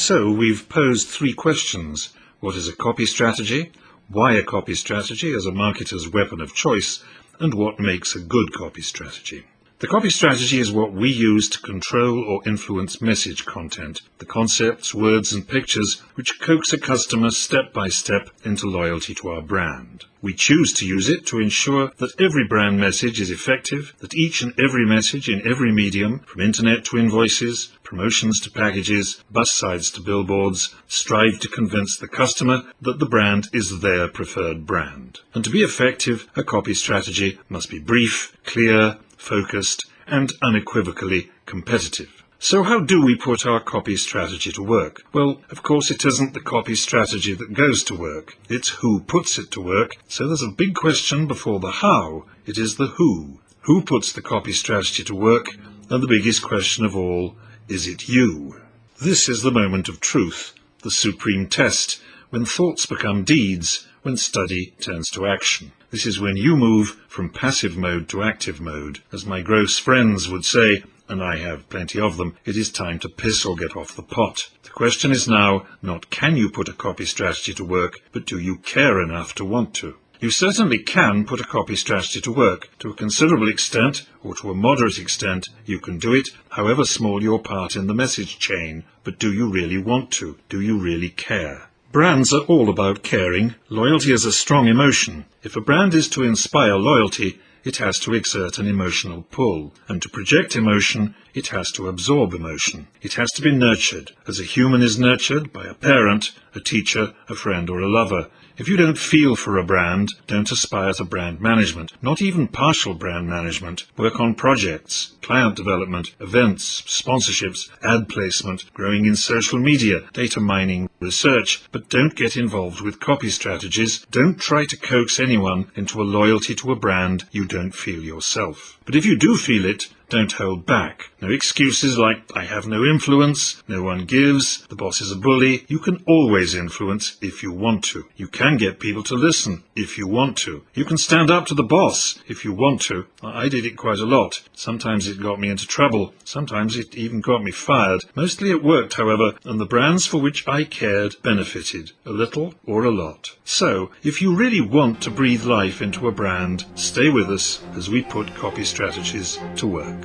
So we've posed 3 questions. What is a copy strategy? Why a copy strategy as a marketer's weapon of choice? And what makes a good copy strategy? The copy strategy is what we use to control or influence message content, the concepts, words and pictures which coax a customer step by step into loyalty to our brand. We choose to use it to ensure that every brand message is effective, that each and every message in every medium, from internet to invoices, promotions to packages, bus sides to billboards, strive to convince the customer that the brand is their preferred brand. And to be effective, a copy strategy must be brief, clear, focused, and unequivocally competitive. So how do we put our copy strategy to work? Well, of course it isn't the copy strategy that goes to work. It's who puts it to work. So there's a big question before the how. It is the who. Who puts the copy strategy to work? And the biggest question of all, is it you? This is the moment of truth, the supreme test, when thoughts become deeds, when study turns to action. This is when you move from passive mode to active mode. As my gross friends would say, and I have plenty of them, it is time to piss or get off the pot. The question is now not can you put a copy strategy to work, but do you care enough to want to? You certainly can put a copy strategy to work. To a considerable extent, or to a moderate extent, you can do it, however small your part in the message chain. But do you really want to? Do you really care? Brands are all about caring. Loyalty is a strong emotion. If a brand is to inspire loyalty, it has to exert an emotional pull. And to project emotion, it has to absorb emotion. It has to be nurtured, as a human is nurtured by a parent, a teacher, a friend or a lover. If you don't feel for a brand, don't aspire to brand management, not even partial brand management. Work on projects, client development, events, sponsorships, ad placement, growing in social media, data mining, research, but don't get involved with copy strategies. Don't try to coax anyone into a loyalty to a brand you don't feel yourself. But if you do feel it, don't hold back. No excuses like, I have no influence, no one gives, the boss is a bully. You can always influence if you want to. You can get people to listen if you want to. You can stand up to the boss if you want to. I did it quite a lot. Sometimes it got me into trouble. Sometimes it even got me fired. Mostly it worked, however, and the brands for which I cared benefited, a little or a lot. So, if you really want to breathe life into a brand, stay with us as we put copy strategies to work.